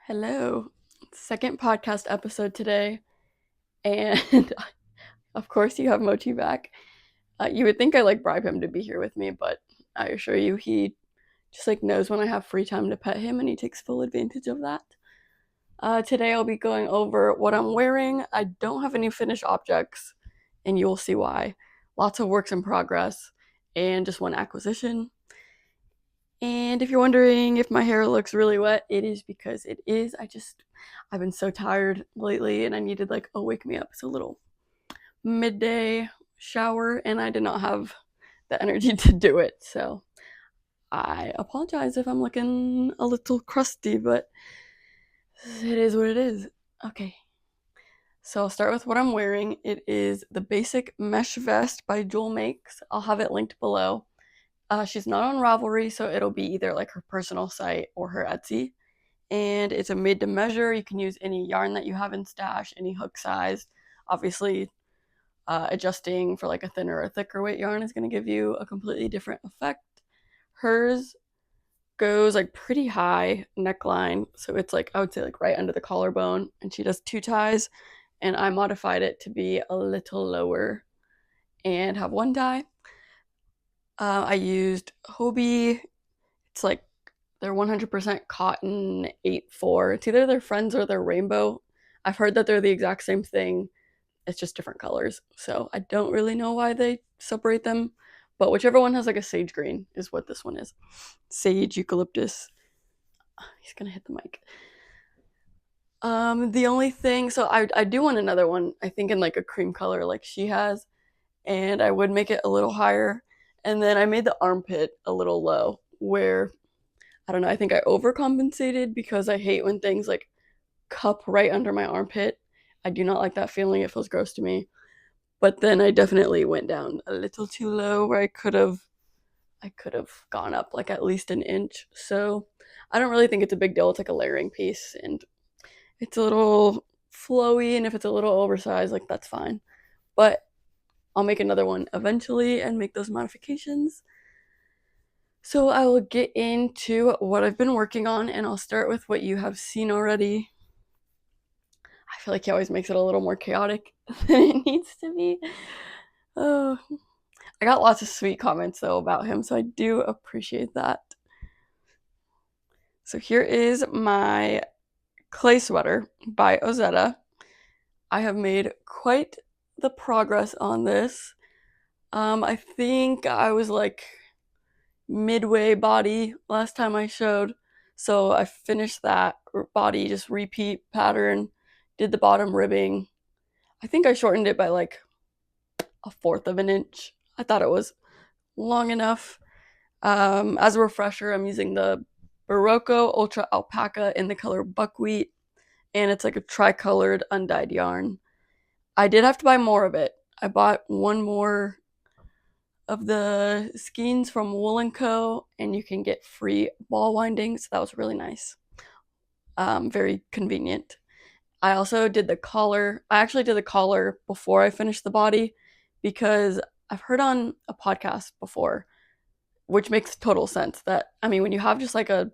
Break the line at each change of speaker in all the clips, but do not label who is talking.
Hello. Second podcast episode today. And of course, you have Mochi back. You would think I bribe him to be here with me, but I assure you, he just knows when I have free time to pet him and he takes full advantage of that. Today, I'll be going over what I'm wearing. I don't have any finished objects, and you'll see why. Lots of works in progress and just one acquisition. And if you're wondering if my hair looks really wet, it is because it is. I've been so tired lately and I needed a wake me up. So a little midday shower and I did not have the energy to do it. So I apologize if I'm looking a little crusty, but it is what it is. Okay. So I'll start with what I'm wearing. It is the basic mesh vest by Jewel Makes. I'll have it linked below. She's not on Ravelry, so it'll be either her personal site or her Etsy. And it's a made to measure. You can use any yarn that you have in stash, any hook size. Obviously, adjusting for a thinner or thicker weight yarn is going to give you a completely different effect. Hers goes pretty high neckline, so it's I would say right under the collarbone, and she does 2 ties, and I modified it to be a little lower and have 1 tie. I used Hobie. It's they're 100% cotton 8-4. It's either their Friends or their Rainbow. I've heard that they're the exact same thing. It's just different colors. So I don't really know why they separate them. But whichever one has a sage green is what this one is. Sage, eucalyptus. He's going to hit the mic. The only thing, so I do want another one, I think in a cream color like she has. And I would make it a little higher. And then I made the armpit a little low where I don't know, I think I overcompensated because I hate when things cup right under my armpit. I do not like that feeling. It feels gross to me. But then I definitely went down a little too low where I could have gone up at least an inch. So I don't really think it's a big deal. It's a layering piece and it's a little flowy, and if it's a little oversized, that's fine. But I'll make another one eventually and make those modifications. So I will get into what I've been working on, and I'll start with what you have seen already. I feel he always makes it a little more chaotic than it needs to be. Oh, I got lots of sweet comments though about him, so I do appreciate that. So here is my clay sweater by Ozetta. I have made quite the progress on this. I think I was midway body last time I showed, so I finished that body, just repeat pattern, did the bottom ribbing. I think I shortened it by 1/4 of an inch. I thought it was long enough. As a refresher, I'm using the Barocco Ultra Alpaca in the color Buckwheat, and it's a tricolored undyed yarn. I did have to buy more of it. I bought 1 more of the skeins from Wool & Co, and you can get free ball windings. So that was really nice. Very convenient. I also did the collar. I actually did the collar before I finished the body because I've heard on a podcast before, which makes total sense, that when you have just a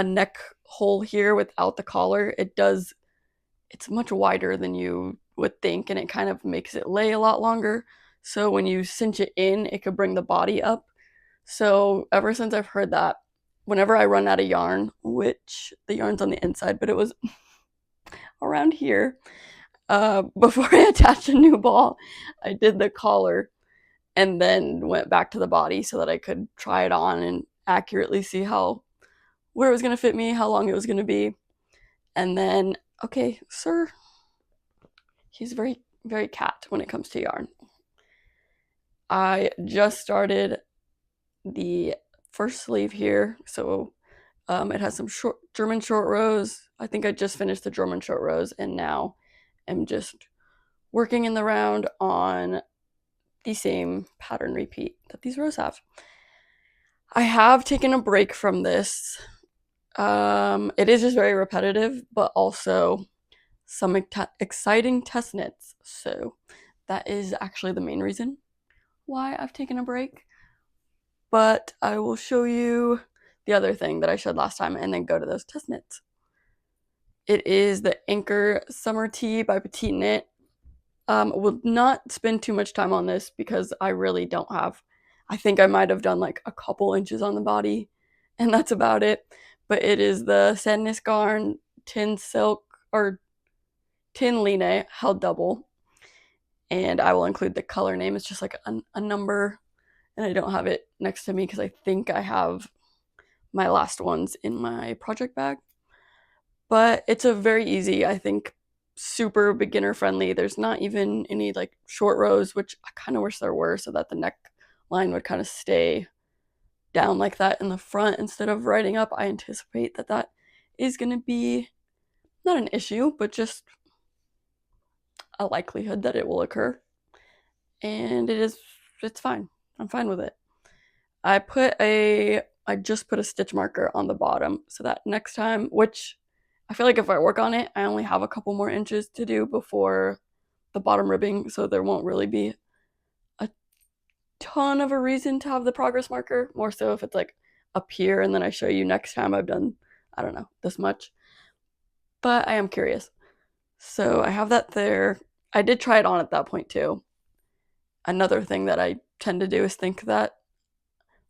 neck hole here without the collar, it's much wider than you would think, and it kind of makes it lay a lot longer. So when you cinch it in, it could bring the body up. So ever since I've heard that, whenever I run out of yarn, which the yarn's on the inside, but it was around here, before I attached a new ball, I did the collar and then went back to the body so that I could try it on and accurately see where it was going to fit me, how long it was going to be. And then, okay, sir, he's very, very cat when it comes to yarn. I just started the first sleeve here, so it has some German short rows. I think I just finished the German short rows, and now am just working in the round on the same pattern repeat that these rows have. I have taken a break from this. It is just very repetitive, but also some exciting test knits. So that is actually the main reason why I've taken a break. But I will show you the other thing that I showed last time and then go to those test knits. It is the Anchor Summer Tea by Petite Knit. Will not spend too much time on this because I really don't have. I think I might have done like a couple inches on the body, and that's about it. But it is the Sadness Garn Tin Silk or Tin Line held double, and I will include the color name. It's just like a number, and I don't have it next to me because I think I have my last ones in my project bag. But it's a very easy, I think, super beginner friendly. There's not even any like short rows, which I kind of wish there were, so that the neckline would kind of stay down like that in the front instead of riding up. I anticipate that that is going to be not an issue, but just a likelihood that it will occur. And it's fine. I'm fine with it. I just put a stitch marker on the bottom so that next time, which I feel like if I work on it, I only have a couple more inches to do before the bottom ribbing, so there won't really be a ton of a reason to have the progress marker, more so if it's like up here and then I show you next time I've done, I don't know, this much. But I am curious. So I have that there. I did try it on at that point too. Another thing that I tend to do is think that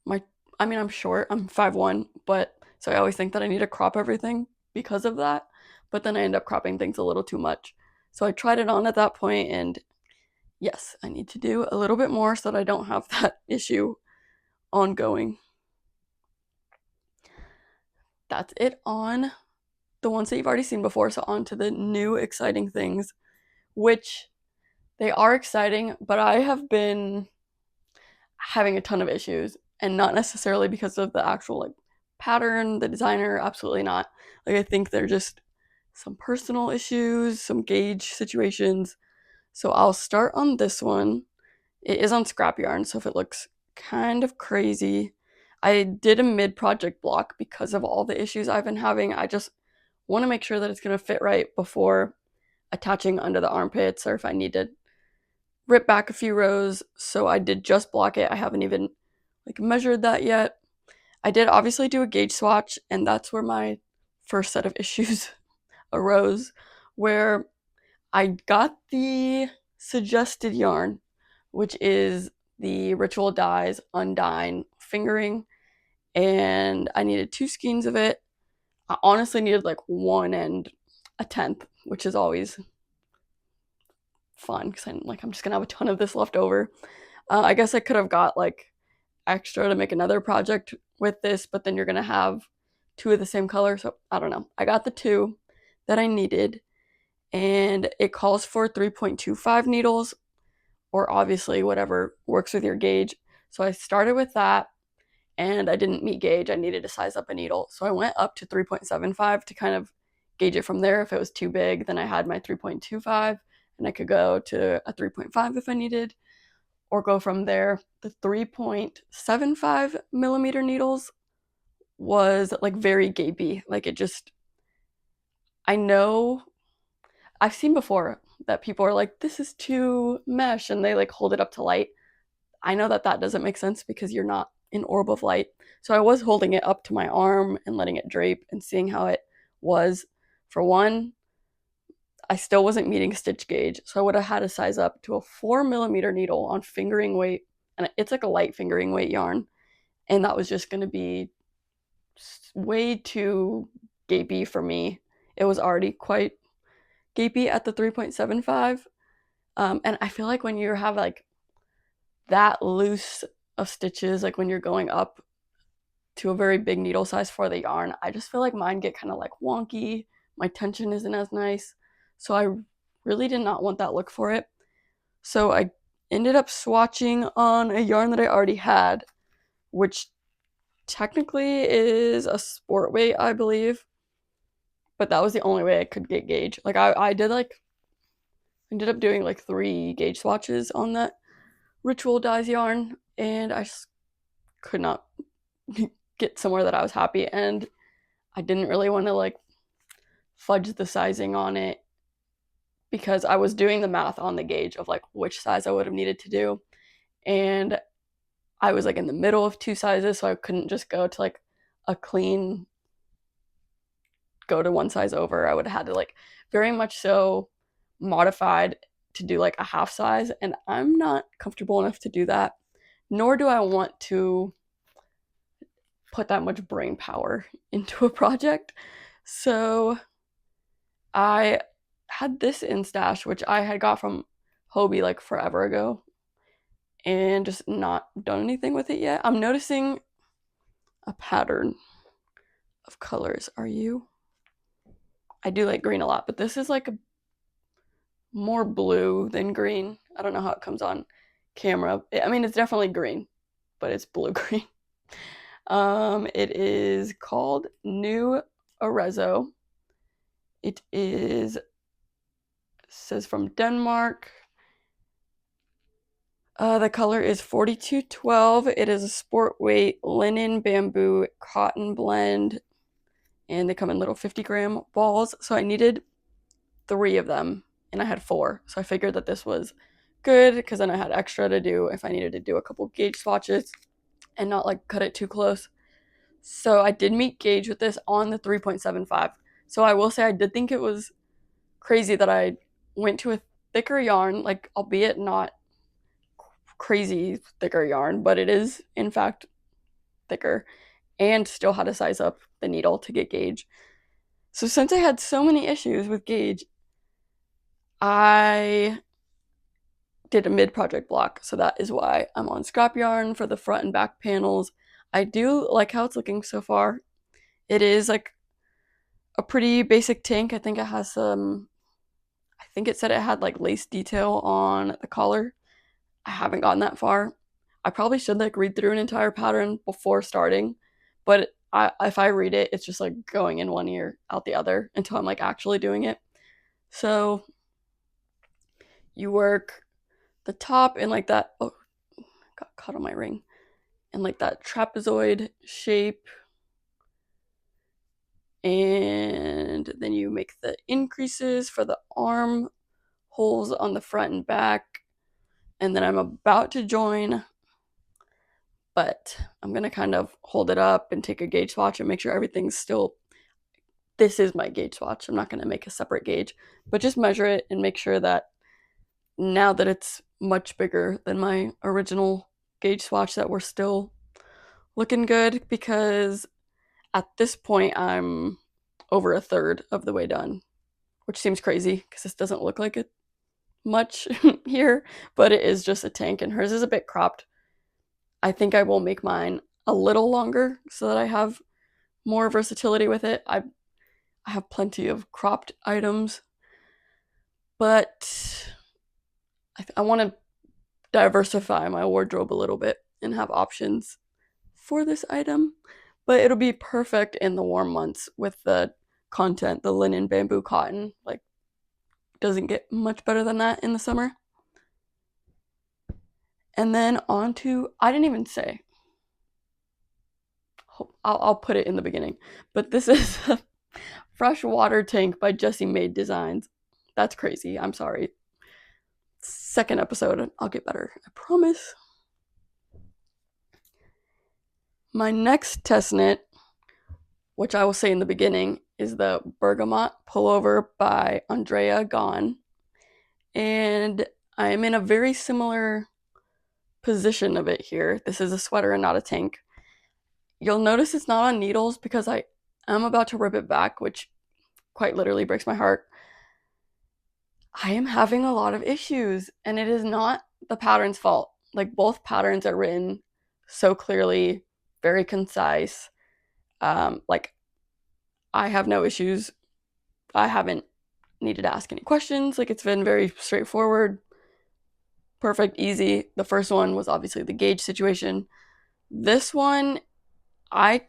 my I mean I'm short, I'm 5'1", but so I always think that I need to crop everything because of that, but then I end up cropping things a little too much. So I tried it on at that point, and yes, I need to do a little bit more so that I don't have that issue ongoing. That's it on the ones that you've already seen before, so on to the new exciting things, which they are exciting, but I have been having a ton of issues, and not necessarily because of the actual like pattern, the designer, absolutely not. Like I think they're just some personal issues, some gauge situations. So I'll start on this one. It is on scrap yarn, so if it looks kind of crazy, I did a mid-project block because of all the issues I've been having. I just want to make sure that it's going to fit right before attaching under the armpits, or if I need to rip back a few rows. So I did just block it. I haven't even like measured that yet. I did obviously do a gauge swatch, and that's where my first set of issues arose, where I got the suggested yarn, which is the Ritual Dyes Undyne fingering, and I needed 2 skeins of it. I honestly needed like 1 and a tenth, which is always fun because I'm just gonna have a ton of this left over. I guess I could have got like extra to make another project with this, but then you're gonna have 2 of the same color, so I don't know. I got the 2 that I needed, and it calls for 3.25 needles, or obviously whatever works with your gauge. So I started with that, and I didn't meet gauge. I needed to size up a needle, so I went up to 3.75 to kind of gauge it from there. If it was too big, then I had my 3.25, and I could go to a 3.5 if I needed, or go from there. The 3.75 millimeter needles was like very gapey. Like it just, I know I've seen before that people are like, this is too mesh, and they like hold it up to light. I know that that doesn't make sense because you're not in orb of light. So I was holding it up to my arm and letting it drape and seeing how it was. For one, I still wasn't meeting stitch gauge, so I would have had to size up to a 4 millimeter needle on fingering weight, and it's like a light fingering weight yarn, and that was just going to be way too gapey for me. It was already quite gapey at the 3.75, and I feel like when you have like that loose of stitches, like when you're going up to a very big needle size for the yarn, I just feel like mine get kind of like wonky. My tension isn't as nice, so I really did not want that look for it. So I ended up swatching on a yarn that I already had, which technically is a sport weight, I believe, but that was the only way I could get gauge. Like I did like ended up doing like 3 gauge swatches on that Ritual Dyes yarn, and I just could not get somewhere that I was happy, and I didn't really want to like fudge the sizing on it because I was doing the math on the gauge of like which size I would have needed to do, and I was like in the middle of 2 sizes, so I couldn't just go to like a clean go to one size over. I would have had to like very much so modified to do like a half size, and I'm not comfortable enough to do that, nor do I want to put that much brain power into a project. So I had this in stash, which I had got from Hobie like forever ago, and just not done anything with it yet. I'm noticing a pattern of colors. Are you? I do like green a lot, but this is like a more blue than green. I don't know how it comes on camera. I mean, it's definitely green, but it's blue green. It is called New Arezzo. It is, says from Denmark. The color is 4212. It is a sport weight linen bamboo cotton blend, and they come in little 50-gram balls. So I needed 3 of them, and I had 4. So I figured that this was good because then I had extra to do if I needed to do a couple gauge swatches and not like cut it too close. So I did meet gauge with this on the 3.75. So I will say I did think it was crazy that I went to a thicker yarn, like albeit not crazy thicker yarn, but it is in fact thicker, and still had to size up the needle to get gauge. So since I had so many issues with gauge, I did a mid-project block. So that is why I'm on scrap yarn for the front and back panels. I do like how it's looking so far. It is like a pretty basic tank. I think it has some, I think it said it had like lace detail on the collar. I haven't gotten that far. I probably should like read through an entire pattern before starting, but if I read it, it's just like going in one ear, out the other until I'm like actually doing it. So you work the top in like that, oh, got caught on my ring, in like that trapezoid shape. And then you make the increases for the arm holes on the front and back. And then I'm about to join, but I'm going to kind of hold it up and take a gauge swatch and make sure everything's still, this is my gauge swatch. I'm not going to make a separate gauge, but just measure it and make sure that now that it's much bigger than my original gauge swatch that we're still looking good, because at this point I'm over a third of the way done, which seems crazy because this doesn't look like it much here, but it is just a tank, and hers is a bit cropped. I think I will make mine a little longer so that I have more versatility with it. I have plenty of cropped items, but I want to diversify my wardrobe a little bit and have options for this item. But it'll be perfect in the warm months with the content, the linen, bamboo, cotton. Like, doesn't get much better than that in the summer. And then on to, I didn't even say, I'll put it in the beginning, but this is a Freshwater tank by Jessie Maed Designs. That's crazy. I'm sorry. Second episode, I'll get better. I promise. My next test knit, which I will say in the beginning, is the Bergamot Pullover by Andrea Gaughan. And I am in a very similar position of it here. This is a sweater and not a tank. You'll notice it's not on needles because I am about to rip it back, which quite literally breaks my heart. I am having a lot of issues, and it is not the pattern's fault. Like, both patterns are written so clearly, very concise. Like, I have no issues. I haven't needed to ask any questions. Like, it's been very straightforward, perfect, easy. The first one was obviously the gauge situation. This one, I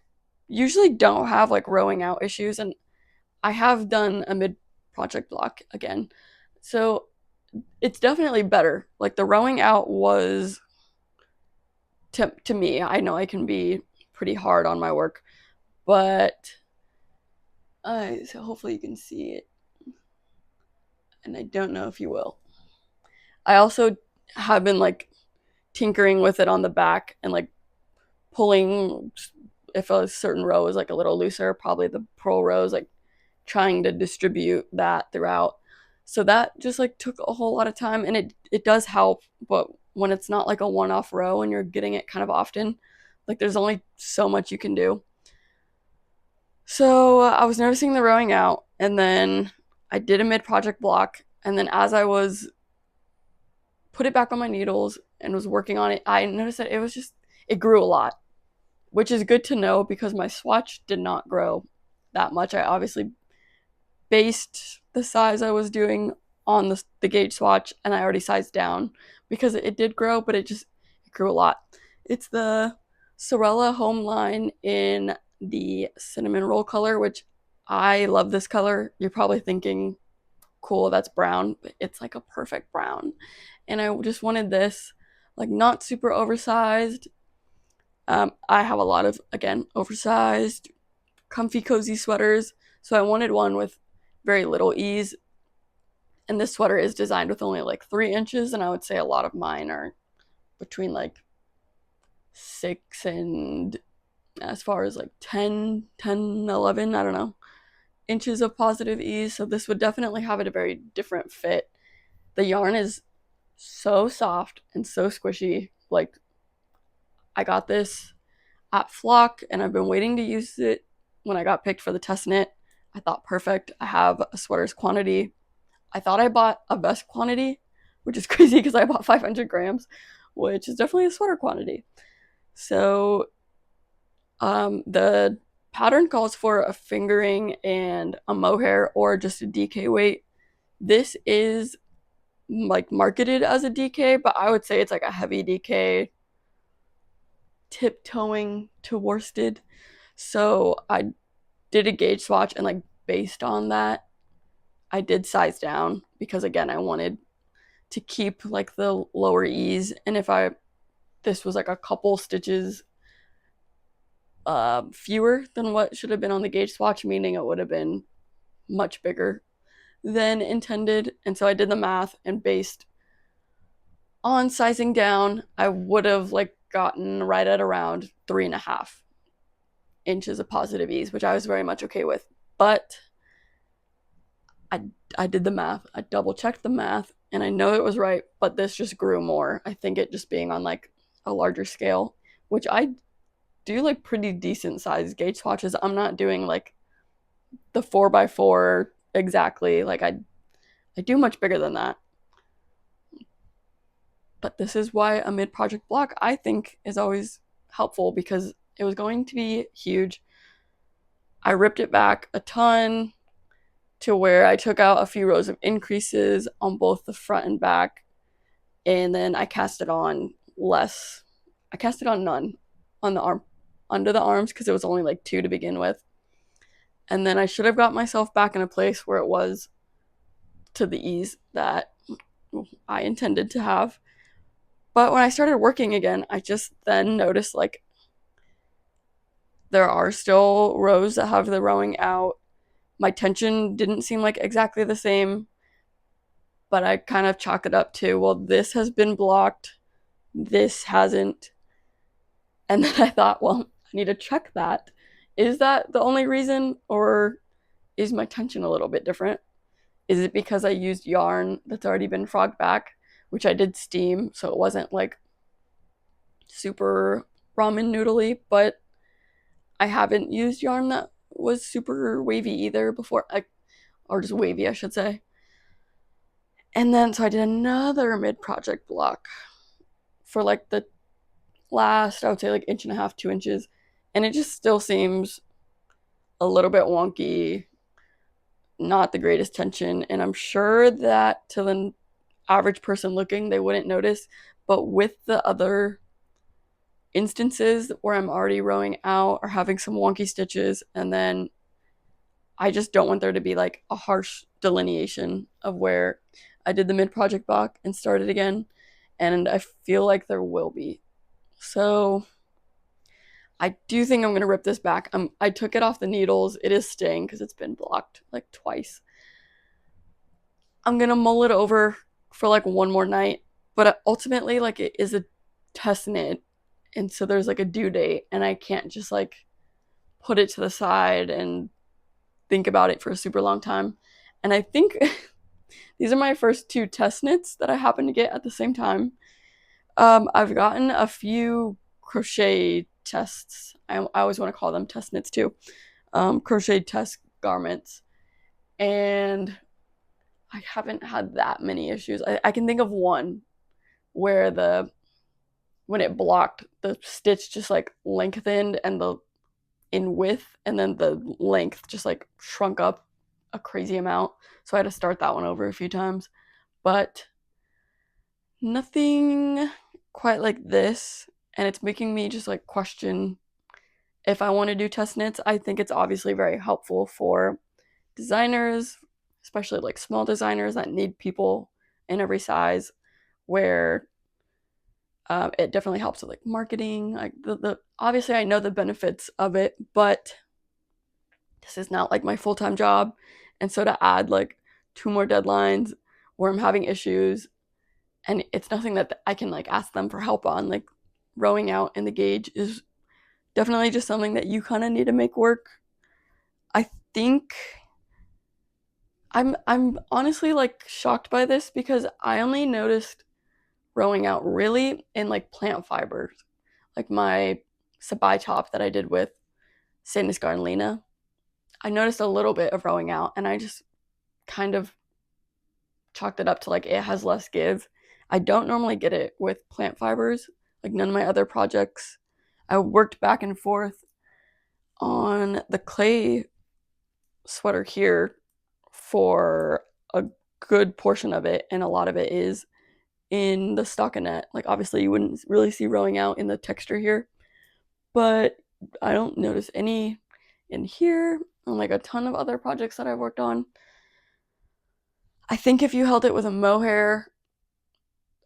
usually don't have like rowing out issues, and I have done a mid-project block again. So it's definitely better. Like, the rowing out was, to me, I know I can be pretty hard on my work, but so hopefully you can see it, and I don't know if you will. I also have been like tinkering with it on the back and like pulling, if a certain row is like a little looser, probably the purl row is like trying to distribute that throughout. So that just like took a whole lot of time, and it does help, but when it's not like a one-off row and you're getting it kind of often, like there's only so much you can do. So I was noticing the rowing out, and then I did a mid-project block, and then as I was put it back on my needles and was working on it, I noticed that it grew a lot, which is good to know because my swatch did not grow that much. I obviously based the size I was doing on the gauge swatch, and I already sized down because it did grow, but it grew a lot. It's the Sewrella Home line in the cinnamon roll color, which I love this color. You're probably thinking, cool, that's brown, but it's like a perfect brown. And I just wanted this, like, not super oversized. I have a lot of, again, oversized, comfy, cozy sweaters, so I wanted one with very little ease. And this sweater is designed with only like 3 inches, and I would say a lot of mine are between like 6 and as far as like 10, 11, I don't know, inches of positive ease. So this would definitely have it a very different fit. The yarn is so soft and so squishy. Like, I got this at Flock, and I've been waiting to use it when I got picked for the test knit. I thought, perfect, I have a sweater's quantity. I thought I bought a vest quantity, which is crazy because I bought 500 grams, which is definitely a sweater quantity. So the pattern calls for a fingering and a mohair or just a DK weight. This is like marketed as a DK, but I would say it's like a heavy DK, tiptoeing to worsted. So I did a gauge swatch, and like based on that, I did size down because, again, I wanted to keep like the lower ease, and if this was like a couple stitches fewer than what should have been on the gauge swatch, meaning it would have been much bigger than intended. And so I did the math, and based on sizing down, I would have like gotten right at around 3.5 inches of positive ease, which I was very much okay with. But I did the math, I double checked the math, and I know it was right, but this just grew more. I think it just being on like a larger scale, which I do like pretty decent sized gauge swatches. I'm not doing like the 4x4 exactly. Like, I do much bigger than that. But this is why a mid project block, I think, is always helpful, because it was going to be huge. I ripped it back a ton to where I took out a few rows of increases on both the front and back, and then I cast it on less. I cast it on none on the arm, under the arms, because it was only like 2 to begin with. And then I should have got myself back in a place where it was to the ease that I intended to have. But when I started working again, I just then noticed like there are still rows that have the rowing out. My tension didn't seem like exactly the same, but I kind of chalk it up to, well, this has been blocked, this hasn't. And then I thought, well, I need to check that. Is that the only reason, or is my tension a little bit different? Is it because I used yarn that's already been frogged back, which I did steam, so it wasn't like super ramen noodly, but I haven't used yarn that was super wavy either before, or just wavy, I should say. And then, so I did another mid-project block for like the last, I would say like 1.5 inches, 2 inches, and it just still seems a little bit wonky, not the greatest tension, and I'm sure that to the average person looking, they wouldn't notice. But with the other instances where I'm already rowing out or having some wonky stitches, and then I just don't want there to be like a harsh delineation of where I did the mid-project block and started again, and I feel like there will be. So I do think I'm going to rip this back. I took it off the needles. It is staying because it's been blocked like twice. I'm going to mull it over for like one more night, but ultimately, like, it is a test knit, and so there's like a due date, and I can't just like put it to the side and think about it for a super long time. And I think these are my first 2 test knits that I happen to get at the same time. I've gotten a few crochet tests. I always want to call them test knits too. Crochet test garments. And I haven't had that many issues. I can think of one where when it blocked, the stitch just like lengthened and the in width, and then the length just like shrunk up a crazy amount. So I had to start that one over a few times. But nothing quite like this. And it's making me just like question if I want to do test knits. I think it's obviously very helpful for designers, especially like small designers that need people in every size, where it definitely helps with like marketing. Like the obviously I know the benefits of it, but this is not like my full-time job. And so to add like 2 more deadlines where I'm having issues, and it's nothing that I can like ask them for help on, like rowing out in the gauge is definitely just something that you kind of need to make work. I think I'm honestly like shocked by this because I only noticed rowing out really in like plant fibers, like my sabai top that I did with Sadness Garden Lena. I noticed a little bit of rowing out, and I just kind of chalked it up to like it has less give. I don't normally get it with plant fibers, like none of my other projects. I worked back and forth on the clay sweater here for a good portion of it, and a lot of it is in the stockinette. Like obviously you wouldn't really see rowing out in the texture here, but I don't notice any in here and like a ton of other projects that I've worked on. I think if you held it with a mohair,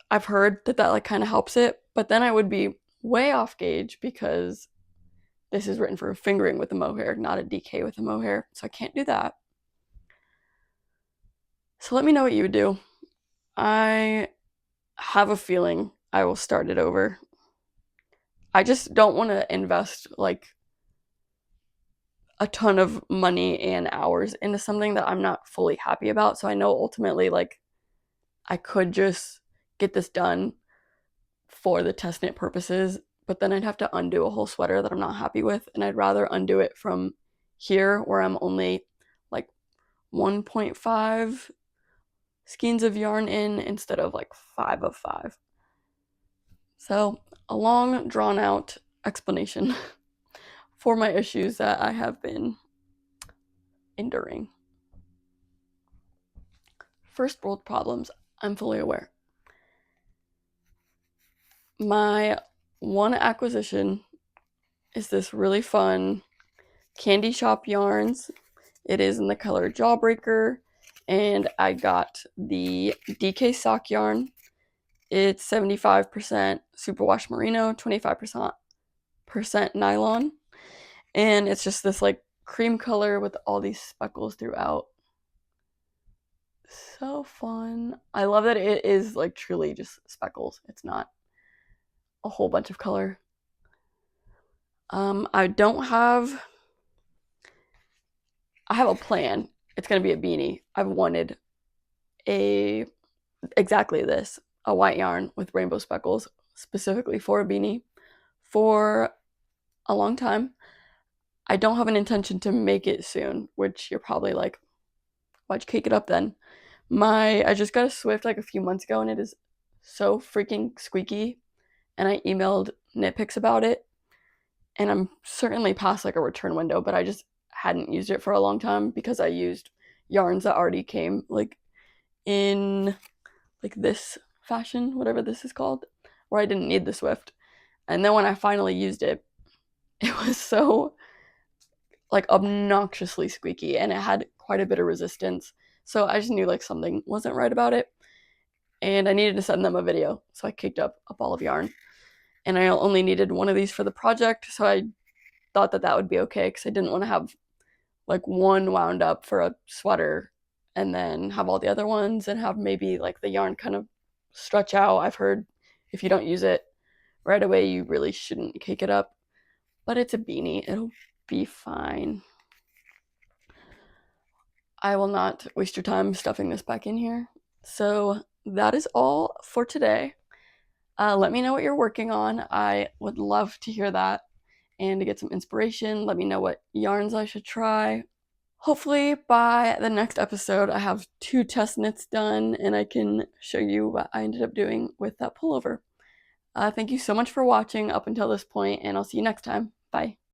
I've heard that like kind of helps it, but then I would be way off gauge because this is written for fingering with a mohair, not a DK with a mohair, so I can't do that. So let me know what you would do. I have a feeling I will start it over. I just don't want to invest like a ton of money and hours into something that I'm not fully happy about. So I know ultimately like I could just get this done for the test knit purposes, but then I'd have to undo a whole sweater that I'm not happy with, and I'd rather undo it from here where I'm only like 1.5 skeins of yarn in instead of like 5 of 5. So a long drawn out explanation for my issues that I have been enduring. First world problems, I'm fully aware. My one acquisition is this really fun Candy Shop Yarns. It is in the color Jawbreaker, and I got the DK sock yarn. It's 75% superwash merino, 25% nylon, and it's just this like cream color with all these speckles throughout. So fun. I love that it is like truly just speckles. It's not a whole bunch of color. I don't have I have a plan. It's gonna be a beanie. I've wanted exactly this, a white yarn with rainbow speckles, specifically for a beanie, for a long time. I don't have an intention to make it soon, which you're probably like, why'd you cake it up then? I just got a Swift like a few months ago, and it is so freaking squeaky. And I emailed Nitpicks about it, and I'm certainly past like a return window, but I just hadn't used it for a long time because I used yarns that already came like in like this fashion, whatever this is called, where I didn't need the Swift. And then when I finally used it, it was so like obnoxiously squeaky, and it had quite a bit of resistance. So I just knew like something wasn't right about it, and I needed to send them a video. So I kicked up a ball of yarn, and I only needed one of these for the project. So I thought that would be okay because I didn't want to have like one wound up for a sweater and then have all the other ones and have maybe like the yarn kind of stretch out. I've heard if you don't use it right away, you really shouldn't cake it up. But it's a beanie. It'll be fine. I will not waste your time stuffing this back in here. So that is all for today. Let me know what you're working on. I would love to hear that and to get some inspiration. Let me know what yarns I should try. Hopefully by the next episode I have 2 test knits done and I can show you what I ended up doing with that pullover. Thank you so much for watching up until this point, and I'll see you next time. Bye.